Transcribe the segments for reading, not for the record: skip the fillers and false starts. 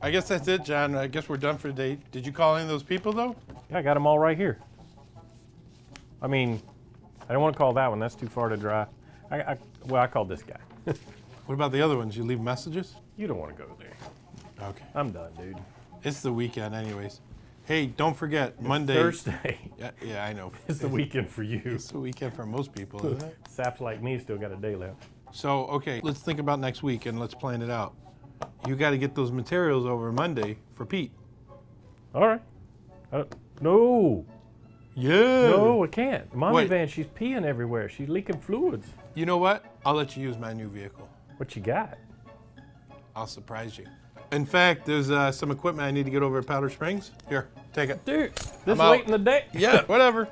I guess that's it, John. I guess we're done for the day. Did you call any of those people, though? Yeah, I got them all right here. I mean, I don't want to call that one. That's too far to drive. Well, I called this guy. What about the other ones? You leave messages? You don't want to go there. Okay. I'm done, dude. It's the weekend anyways. Hey, don't forget, Monday. Thursday. Yeah, I know. It's the weekend for you. It's the weekend for most people, isn't it? Saps like me still got a day left. So, okay, let's think about next week and let's plan it out. You got to get those materials over Monday for Pete. All right. No. Yeah. No, I can't. Mommy Wait. van, she's peeing everywhere. She's leaking fluids. You know what? I'll let you use my new vehicle. What you got? I'll surprise you. In fact, there's some equipment I need to get over at Powder Springs. Here, take it. Dude, this out. late in the day? Yeah, whatever.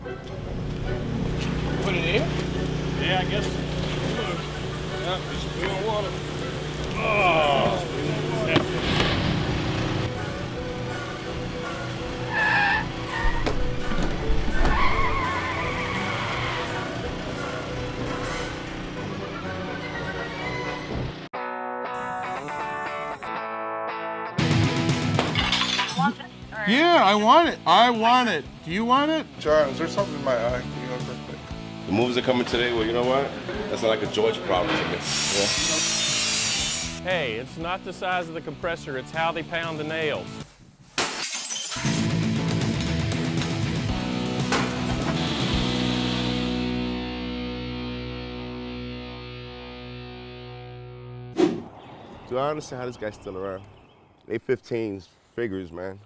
Put it in? Yeah, I guess. Yeah, just spilling water. Oh. Yeah, I want it. I want it. Do you want it? John, is there something in my eye? You know, birthday? The moves are coming today. Well, you know what? That's not like a George problem to me. Yeah? Hey, it's not the size of the compressor, it's how they pound the nails. Do I understand how this guy's still around? 815's figures, man.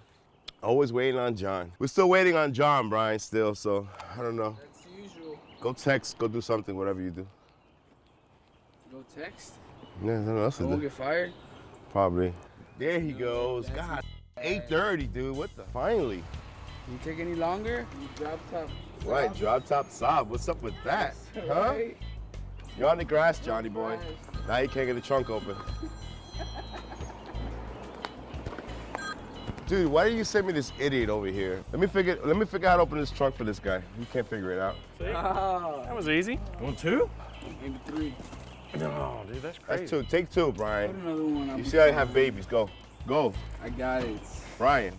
Always waiting on John. We're still waiting on John, Brian, still, so I don't know. That's usual. Go text, go do something, whatever you do. Go text? Yeah, nothing else to Won't do. get fired? Probably. There he goes. God, 8:30, dude. What the? Finally. You take any longer? You drop top. Right, drop top sob. What's up with that? Huh? Right? You're on the grass, Johnny boy. Now you can't get the trunk open. Dude, why did you send me this idiot over here? Let me figure out how to open this trunk for this guy. You can't figure it out. See? Ah, That was easy. Want two? maybe 3. No, dude, that's crazy. That's two. Take two, Put Brian. another one up. You see how I have babies. Go. Go. I got it. Brian.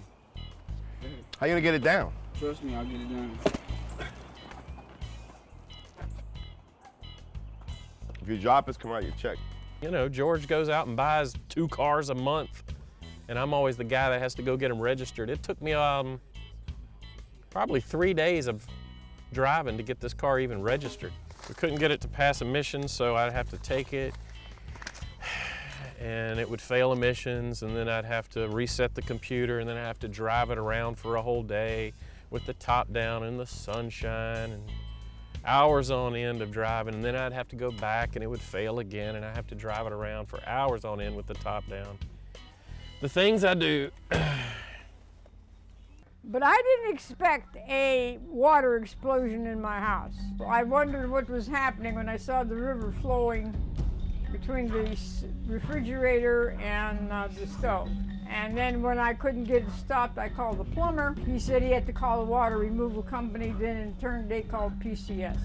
How you gonna get it down? Trust me, I'll get it done. If you drop it, come out your check. You know, George goes out and buys 2 cars a month, and I'm always the guy that has to go get them registered. It took me probably 3 days of driving to get this car even registered. We couldn't get it to pass emissions, so I'd have to take it, and it would fail emissions, and then I'd have to reset the computer, and then I'd have to drive it around for a whole day with the top down in the sunshine, and hours on end of driving, and then I'd have to go back and it would fail again, and I'd have to drive it around for hours on end with the top down. The things I do. But I didn't expect a water explosion in my house. I wondered what was happening when I saw the river flowing between the refrigerator and the stove. And then when I couldn't get it stopped, I called the plumber. He said he had to call the water removal company. Then in turn, they called PCS.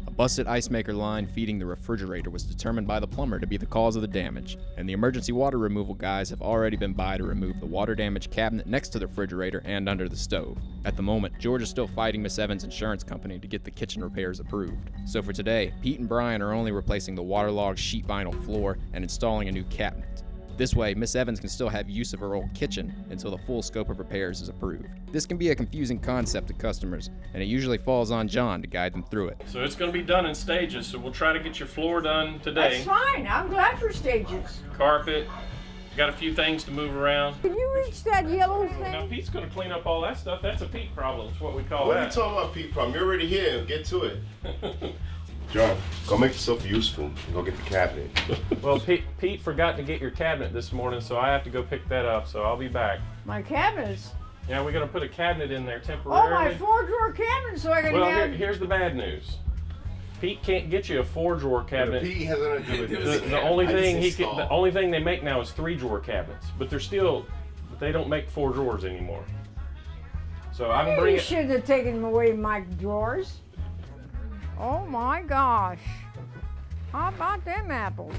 A busted ice maker line feeding the refrigerator was determined by the plumber to be the cause of the damage, and the emergency water removal guys have already been by to remove the water damaged cabinet next to the refrigerator and under the stove. At the moment, George is still fighting Miss Evans' insurance company to get the kitchen repairs approved. So for today, Pete and Brian are only replacing the waterlogged sheet vinyl floor and installing a new cabinet. This way, Miss Evans can still have use of her old kitchen until the full scope of repairs is approved. This can be a confusing concept to customers, and it usually falls on John to guide them through it. So it's going to be done in stages, so we'll try to get your floor done today. That's fine. I'm glad for stages. Carpet, got a few things to move around. Can you reach that yellow Now thing? Pete's going to clean up all that stuff. That's a Pete problem. It's what we call What are you that. talking about, Pete? Problem? You're already here. Get to it. John, go make yourself useful. Go get the cabinet. Well, Pete forgot to get your cabinet this morning, so I have to go pick that up, so I'll be back. My cabinets. Yeah, we're going to put a cabinet in there Oh, temporarily. my 4-drawer cabinet, so I can Well, have. here's the bad news. Pete can't get you a 4-drawer cabinet. Pete has nothing to do with this. The only thing I just installed. the only thing they make now is 3-drawer cabinets, but they don't make 4 drawers anymore. So I can bring You it. shouldn't have taken away my drawers. Oh my gosh. How about them apples?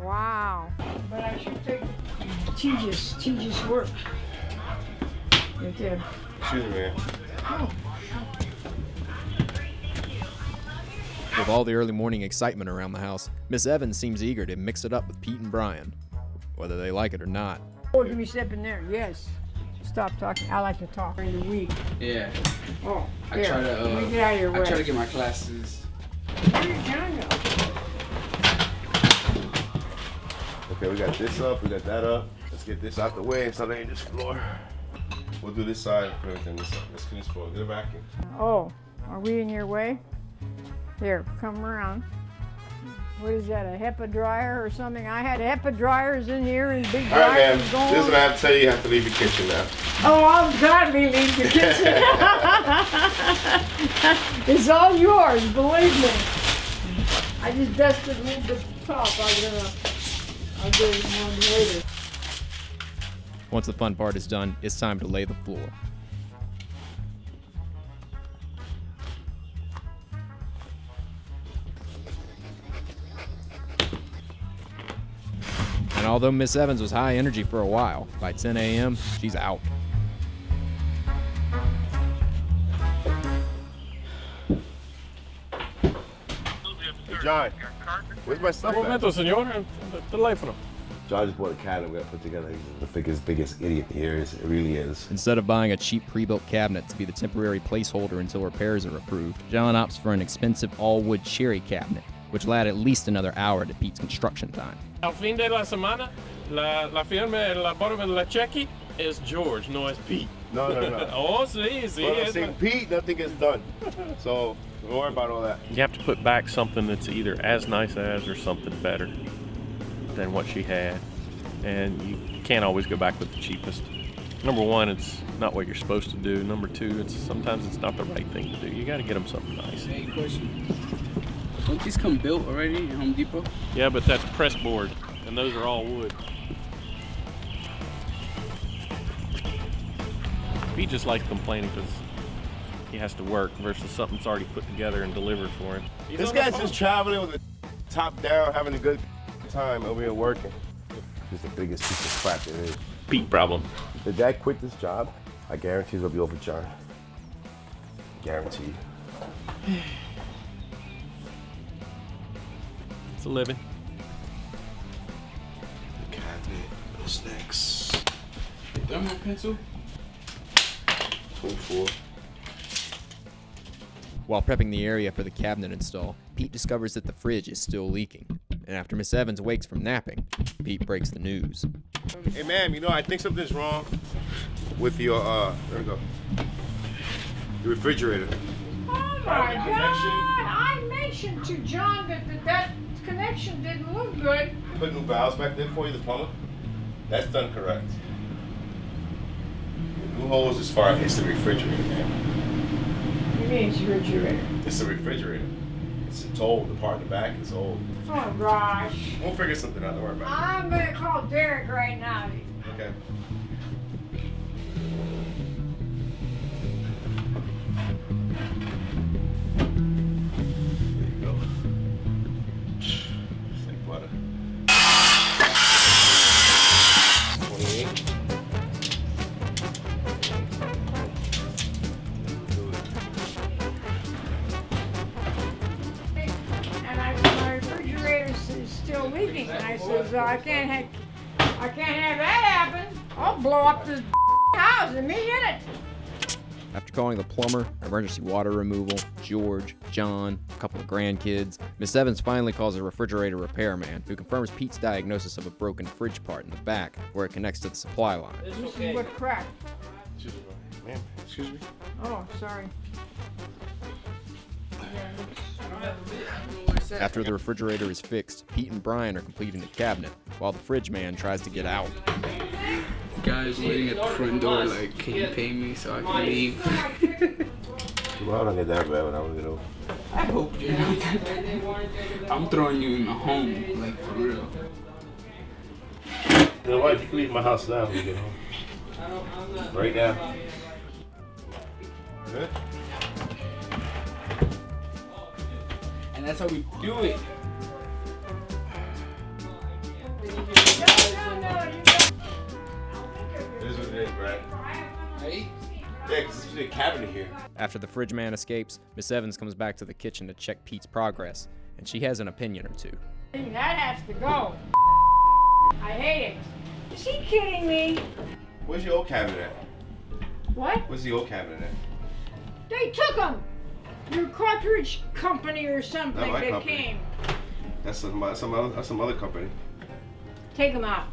Wow. But I should take tedious work. It did. Excuse me, man. With all the early morning excitement around the house, Miss Evans seems eager to mix it up with Pete and Brian, whether they like it or not. Oh, can we step in there? Yes. Stop talking. I like to talk during the week. Yeah. Oh, I try to. Let me get out of your way. I try to get my classes. Where's John go? Okay, we got this up, we got that up. Let's get this out the way so they ain't this floor. We'll do this side, put everything this up. Let's clean this floor. Get a vacuum. Oh, are we in your way? Here, come around. What is that, a HEPA dryer or something? I had HEPA dryers in here and big All right, ma'am. dryers going. This is what I have to tell you. You have to leave the kitchen now. Oh, I'll gladly leave the kitchen. It's all yours, believe me. I just dusted a little bit of the top. I'll do it one later. Once the fun part is done, it's time to lay the floor. And although Miss Evans was high energy for a while, by 10 a.m., she's out. Hey, John, where's my stuff Un at? momento, señor. Teléfono. John just bought a cabinet we got to put together. He's the biggest idiot here is. It really is. Instead of buying a cheap pre-built cabinet to be the temporary placeholder until repairs are approved, John opts for an expensive all-wood cherry cabinet, which will add at least another hour to Pete's construction time. Al fin de la semana, la firma la bottom of la cheque is George, no es Pete. No. Oh, sí. Well, see, Pete, nothing gets done. So don't worry about all that. You have to put back something that's either as nice as or something better than what she had. And you can't always go back with the cheapest. Number one, it's not what you're supposed to do. Number two, sometimes it's not the right thing to do. You got to get them something nice. Hey, question. Don't these come built already in Home Depot? Yeah, but that's press board, and those are all wood. He just likes complaining because he has to work versus something that's already put together and delivered for him. This guy's just traveling with the top down, having a good time over here working. He's the biggest piece of crap there is. Pete problem. If Dad quit this job, I guarantee it'll be over John. Guaranteed. It's a living. The cabinet. What's next? Thermal pencil? 24. While prepping the area for the cabinet install, Pete discovers that the fridge is still leaking. And after Miss Evans wakes from napping, Pete breaks the news. Hey, ma'am, I think something's wrong with your, there we go. The refrigerator. Oh my God! I mentioned to John that connection didn't look good. Put new valves back there for you, the plumber. That's done correct. New hose as far as the refrigerator, man. What do you mean it's a refrigerator? It's the refrigerator. It's old. The part in the back is old. Oh gosh. We'll figure something out. Don't worry about I'm gonna call Derek right now. it. Okay. There you go. It's like butter. 28. And my refrigerator is still leaking. And I says, I can't have that happen. I'll blow up this house and me in it. After calling the plumber, emergency water removal, George, John, a couple of grandkids, Miss Evans finally calls a refrigerator repairman who confirms Pete's diagnosis of a broken fridge part in the back where it connects to the supply line. This is what cracked. Excuse me, ma'am. Excuse me. Oh, sorry. After the refrigerator is fixed, Pete and Brian are completing the cabinet, while the fridge man tries to get out. Guys waiting at the front door like, can you pay me so I can leave? Well, I don't get that bad when I was little. I hope you're not. I'm throwing you in the home, like for real. You know what? You can leave my house now when you get home. Right now. Good? And that's how we do it. Right? Yeah, because there's a cabinet here. After the fridge man escapes, Miss Evans comes back to the kitchen to check Pete's progress, and she has an opinion or two. That has to go. I hate it. Is he kidding me? Where's your old cabinet at? What? Where's the old cabinet at? They took him. Your cartridge company or something Not my that company. came. That's some other company. Take him out.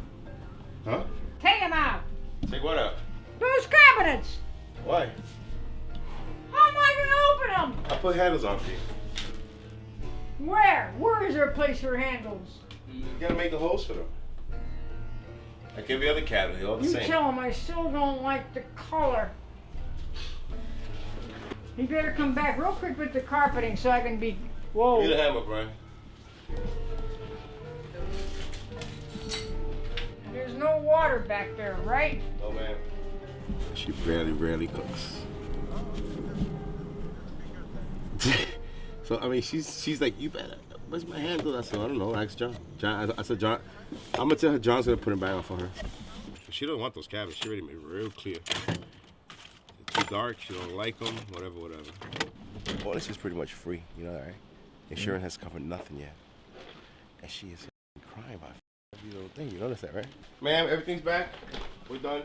Huh? Take him out. Take what up? Those cabinets. Why? How am I going to open them? I put handles on for you. Where? Where is there a place for handles? You gotta make the holes for them. Like every other cabinet, they're all the You same. tell him I still don't like the color. You better come back real quick with the carpeting so I can be. Whoa. Give me the hammer, Brian. There's no water back there, right? Oh man. She rarely cooks. So I mean, she's like, you better. Where's my handle? I said, I don't know. Ask John. I said, John. I'm gonna tell her John's gonna put him back on for her. She don't want those cabinets. She already made it real clear. They're too dark. She don't like them. Whatever. Well, this is pretty much free. You know that, right? Insurance has covered nothing yet, and she is crying about every little thing. You notice that, right? Ma'am, everything's back. We're done.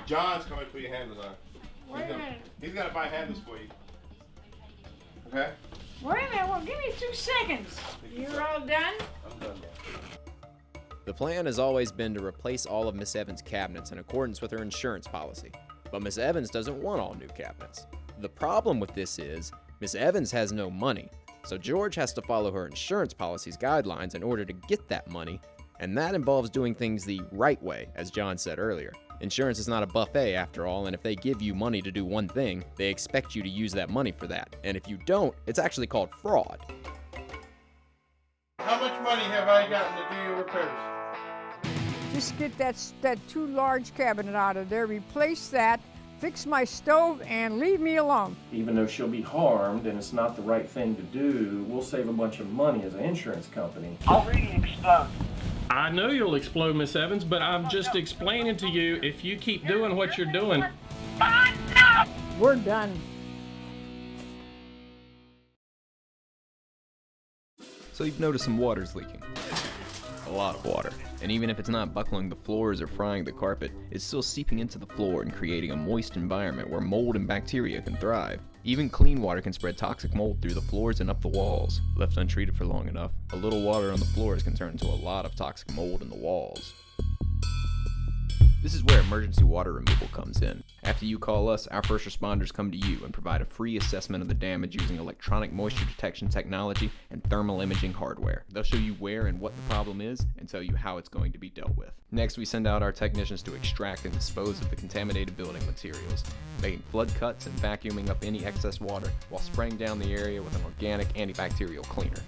John's coming to put your handles on. Wait a minute. He's gonna buy handles for you. Okay? Wait a minute. Well, give me 2 seconds. You're all done? I'm done. The plan has always been to replace all of Miss Evans' cabinets in accordance with her insurance policy, but Miss Evans doesn't want all new cabinets. The problem with this is, Miss Evans has no money, so George has to follow her insurance policy's guidelines in order to get that money, and that involves doing things the right way, as John said earlier. Insurance is not a buffet after all, and if they give you money to do one thing, they expect you to use that money for that, and if you don't, it's actually called fraud. How much money have I gotten to do your repairs? Just get that too large cabinet out of there, replace that, fix my stove, and leave me alone. Even though she'll be harmed and it's not the right thing to do, we'll save a bunch of money as an insurance company. I'll really explode. I know you'll explode, Miss Evans, but I'm just explaining to you, if you keep doing what you're doing. We're done. So you've noticed some water's leaking. A lot of water. And even if it's not buckling the floors or frying the carpet, it's still seeping into the floor and creating a moist environment where mold and bacteria can thrive. Even clean water can spread toxic mold through the floors and up the walls. Left untreated for long enough, a little water on the floors can turn into a lot of toxic mold in the walls. This is where emergency water removal comes in. After you call us, our first responders come to you and provide a free assessment of the damage using electronic moisture detection technology and thermal imaging hardware. They'll show you where and what the problem is and tell you how it's going to be dealt with. Next, we send out our technicians to extract and dispose of the contaminated building materials, making flood cuts and vacuuming up any excess water while spraying down the area with an organic antibacterial cleaner.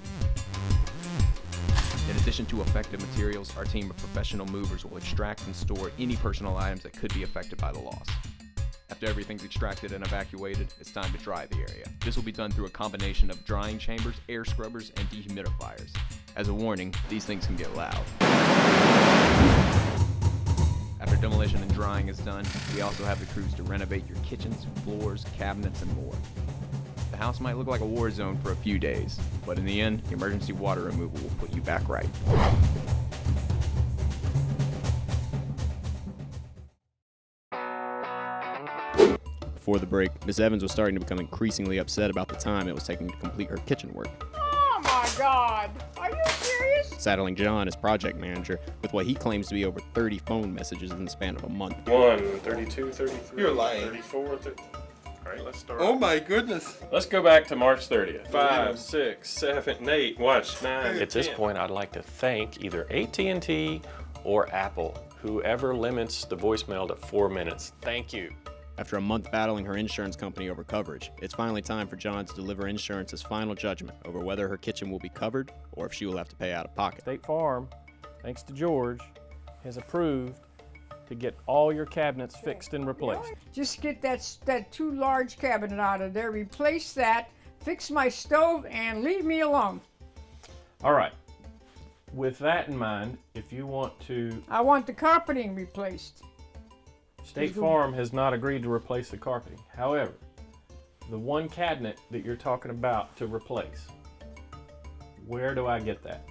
In addition to effective materials, our team of professional movers will extract and store any personal items that could be affected by the loss. After everything's extracted and evacuated, it's time to dry the area. This will be done through a combination of drying chambers, air scrubbers, and dehumidifiers. As a warning, these things can get loud. After demolition and drying is done, we also have the crews to renovate your kitchens, floors, cabinets, and more. The house might look like a war zone for a few days, but in the end, the emergency water removal will put you back right. Before the break, Miss Evans was starting to become increasingly upset about the time it was taking to complete her kitchen work. Oh my God! Are you serious? Saddling John as project manager with what he claims to be over 30 phone messages in the span of a month. 1, 32, 33, You're lying. 34, 30. All right, let's start. Oh my goodness. Let's go back to March 30th. 5, 6, 7, 8. Watch 9. At this point, I'd like to thank either AT&T or Apple, whoever limits the voicemail to 4 minutes. Thank you. After a month battling her insurance company over coverage, it's finally time for John to deliver insurance's final judgment over whether her kitchen will be covered or if she will have to pay out of pocket. State Farm, thanks to George, has approved to get all your cabinets fixed and replaced. Just get that too large cabinet out of there, replace that, fix my stove, and leave me alone. All right. With that in mind, if you want to... I want the carpeting replaced. State Farm has not agreed to replace the carpeting. However, the one cabinet that you're talking about to replace, where do I get that?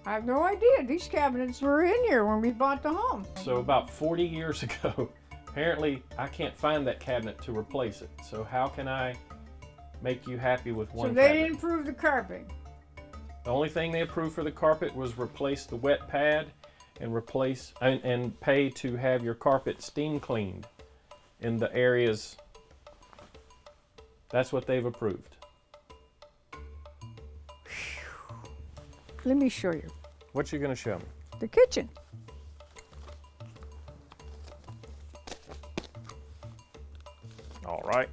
I have no idea. These cabinets were in here when we bought the home. So about 40 years ago, apparently I can't find that cabinet to replace it. So how can I make you happy with one So they cabinet? didn't improve the carpeting. The only thing they approved for the carpet was replace the wet pad and replace and pay to have your carpet steam cleaned in the areas. That's what they've approved. Let me show you. What you gonna show me? The kitchen. All right.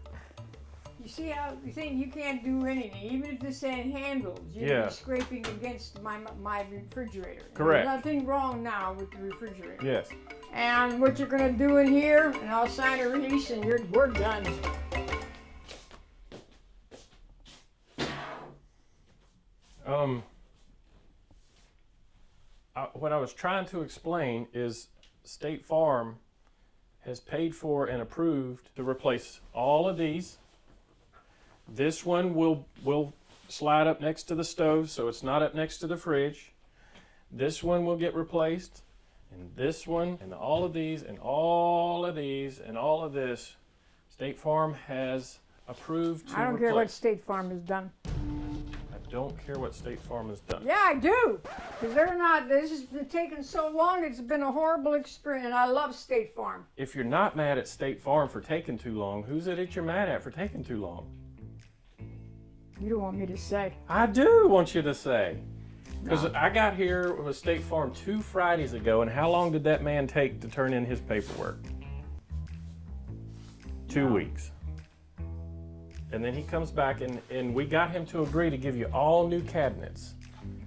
You see how you think you can't do anything, even if this had handles, you're Yeah. scraping against my refrigerator. Correct. There's nothing wrong now with the refrigerator. Yes. And what you're gonna do in here, and I'll sign a release and we're done. What I was trying to explain is State Farm has paid for and approved to replace all of these. This one will slide up next to the stove, so it's not up next to the fridge. This one will get replaced, and this one, and all of these, and all of these, and all of this. State Farm has approved to I don't replace. care what State Farm has done. I don't care what State Farm has done. Yeah, I do. Because this has been taking so long, it's been a horrible experience. And I love State Farm. If you're not mad at State Farm for taking too long, who's it that you're mad at for taking too long? You don't want me to say. I do want you to say. Because I got here with State Farm 2 Fridays ago, and how long did that man take to turn in his paperwork? 2 weeks. And then he comes back, and we got him to agree to give you all new cabinets.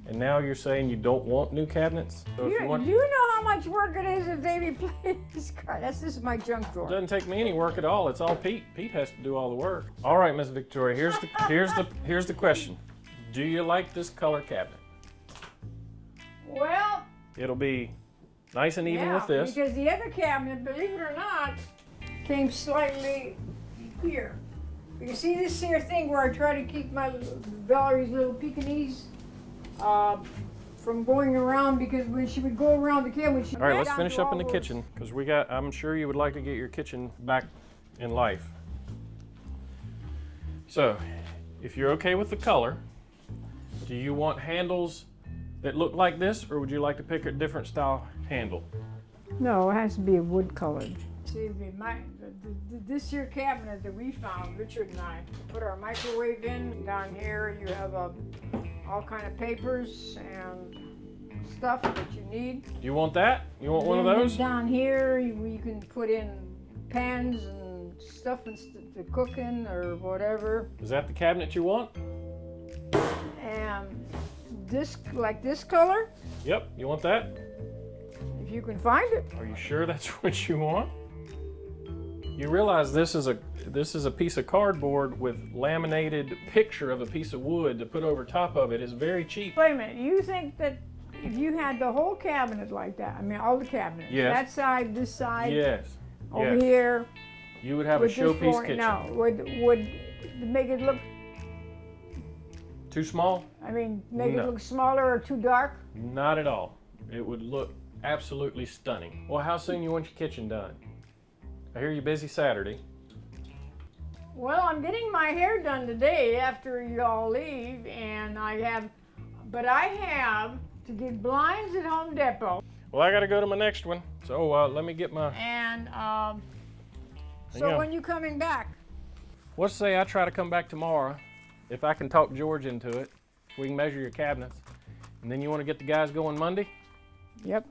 And now you're saying you don't want new cabinets? So if you want, You know how much work it is if they replace this car. This is my junk drawer. it doesn't take me any work at all. It's all Pete. Pete has to do all the work. All right, Miss Victoria. Here's the question. Do you like this color cabinet? Well, It'll be nice and even yeah, with this. because the other cabinet, believe it or not, came slightly here. You see this here thing where I try to keep my Valerie's little Pekingese from going around, because when she would go around the cabinet, she All right, let's finish up in the kitchen, because I'm sure you would like to get your kitchen back in life. So, if you're okay with the color, do you want handles that look like this, or would you like to pick a different style handle? No, it has to be a wood colored. See, this here cabinet that we found, Richard and I, put our microwave in. Down here you have all kind of papers and stuff that you need. Do you want that? You want one of Then those? Down here you can put in pans and stuff to cook in or whatever. Is that the cabinet you want? And this, like this color, Yep, you want that? if you can find it. Are you sure that's what you want? You realize this is a piece of cardboard with laminated picture of a piece of wood to put over top of it is very cheap. Wait a minute, you think that if you had the whole cabinet like that, I mean all the cabinets, Yes. that side, this side, Yes. over yes. here, You would have a with this showpiece floor, kitchen. no, would make it look, Too small? I mean, make No. it look smaller or too dark? Not at all. It would look absolutely stunning. Well, how soon you want your kitchen done? I hear you're busy Saturday. Well, I'm getting my hair done today after you all leave, and I have to get blinds at Home Depot, Well, I got to go to my next one. So let me get my. and you so go. when you coming back? Let's say I try to come back tomorrow. If I can talk George into it, we can measure your cabinets. And then you want to get the guys going Monday? Yep.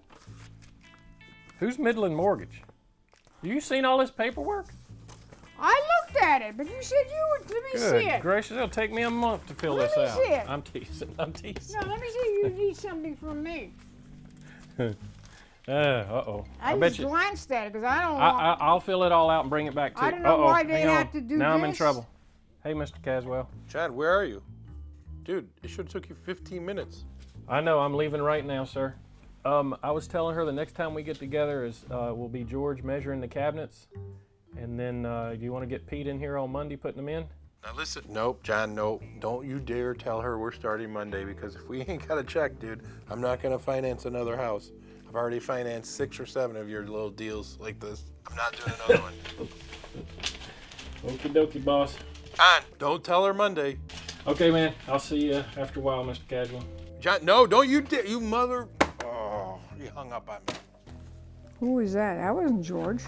Who's Midland Mortgage? You seen all this paperwork? I looked at it, but you said you would. Let me Good see it. gracious, it'll take me a month to fill Let this me out. see it. I'm teasing. I'm teasing. No, let me see. You need something from me. Uh-oh. I bet just you. glanced at it because I don't want. I'll fill it all out and bring it back to you. I don't know Uh-oh, why they hang on. have to do Now I'm in this. trouble. Hey, Mr. Caswell. Chad, where are you? Dude, it should have took you 15 minutes. I know, I'm leaving right now, sir. I was telling her the next time we get together is will be George measuring the cabinets, and then do you want to get Pete in here on Monday putting them in? Now listen, nope, John, nope. Don't you dare tell her we're starting Monday, because if we ain't got a check, dude, I'm not gonna finance another house. I've already financed 6 or 7 of your little deals like this. I'm not doing another one. Okie dokie, boss. John, don't tell her Monday. Okay, man. I'll see you after a while, Mr. Casual. John, no, don't you dare, you mother. Oh, he hung up on me. Who was that? That wasn't George.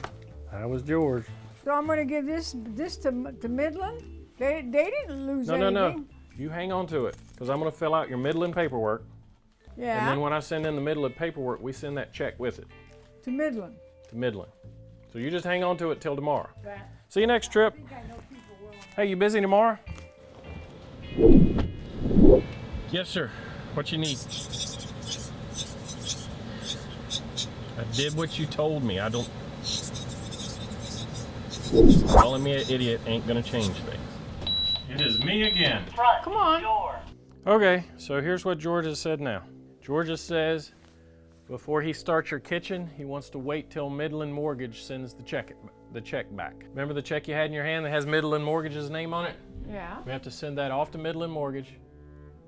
That was George. So I'm going to give this to Midland? They didn't lose anything. No. You hang on to it, because I'm going to fill out your Midland paperwork. Yeah. And then when I send in the Midland paperwork, we send that check with it. To Midland. To Midland. So you just hang on to it till tomorrow. See you next trip. Hey, you busy tomorrow? Yes, sir. What you need? I did what you told me. I don't... Calling me an idiot ain't gonna change things. It is me again. Come on. Okay, so here's what Georgia said now. Georgia says before he starts your kitchen, he wants to wait till Midland Mortgage sends the check back. Remember the check you had in your hand that has Midland Mortgage's name on it? Yeah. We have to send that off to Midland Mortgage.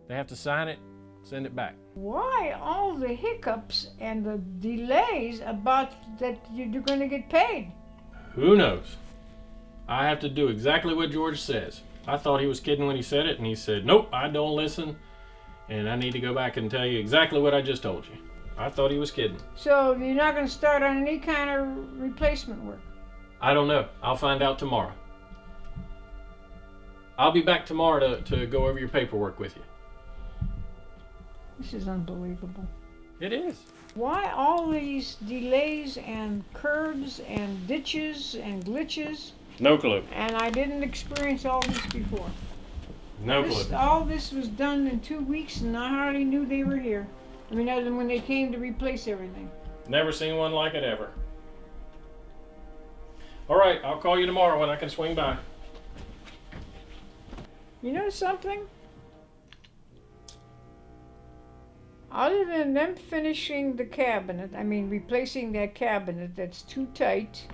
They have to sign it, send it back. Why all the hiccups and the delays about that you're going to get paid? Who knows? I have to do exactly what George says. I thought he was kidding when he said it, and he said, nope, I don't listen, and I need to go back and tell you exactly what I just told you. I thought he was kidding. So you're not going to start on any kind of replacement work? I don't know. I'll find out tomorrow. I'll be back tomorrow to go over your paperwork with you. This is unbelievable. It is. Why all these delays and curbs and ditches and glitches? No clue. And I didn't experience all this before. No clue. All this was done in 2 weeks, and I hardly knew they were here. I mean, other than when they came to replace everything. Never seen one like it ever. All right, I'll call you tomorrow when I can swing by. You know something? Other than them finishing the cabinet, I mean replacing that cabinet that's too tight,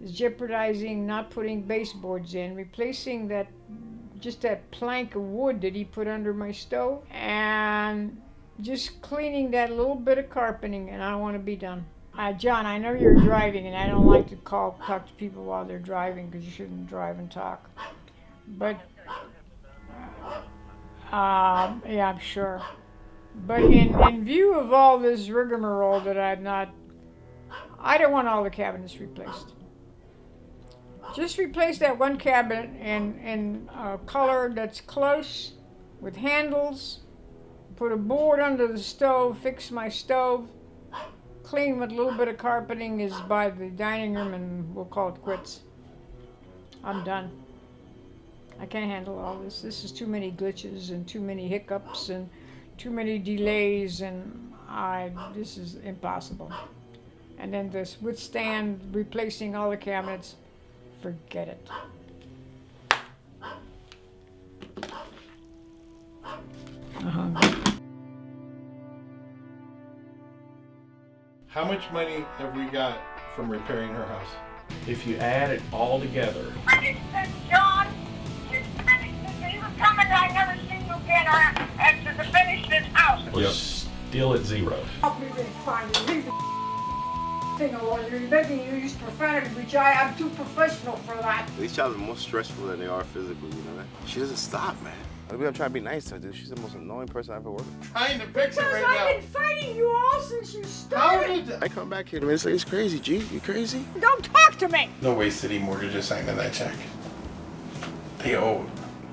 is jeopardizing not putting baseboards in, replacing that, just that plank of wood that he put under my stove, and just cleaning that little bit of carpeting, and I want to be done. John, I know you're driving, and I don't like to talk to people while they're driving, because you shouldn't drive and talk. But, yeah, I'm sure. But in view of all this rigmarole that I don't want all the cabinets replaced. Just replace that one cabinet in a color that's close, with handles, put a board under the stove, fix my stove, clean what little bit of carpeting is by the dining room, and we'll call it quits. I'm done. I can't handle all this. This is too many glitches and too many hiccups and too many delays, and this is impossible. And then to withstand replacing all the cabinets, forget it. How much money have we got from repairing her house? If you add it all together, I just said, John, you were coming, I never seen you get her after to finish this house. we're still at zero. Help me then find it. Leave the thing alone. You're making you use profanity, which I'm too professional for that. These jobs are more stressful than they are physical, you know that? She doesn't stop, man. I'm trying to be nice to her, dude. She's the most annoying person I've ever worked with. Trying to fix it Because right I've now. been fighting you all since you How started. did I come back here, man. It's like, it's crazy, G. You crazy? Don't talk to me. No way City Mortgage is signing that check. They owe.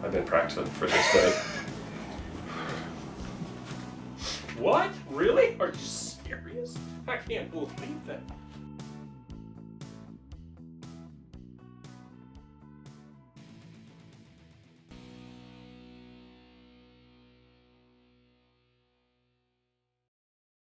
I've been practicing for this day. What? Really? Are you serious? I can't believe that.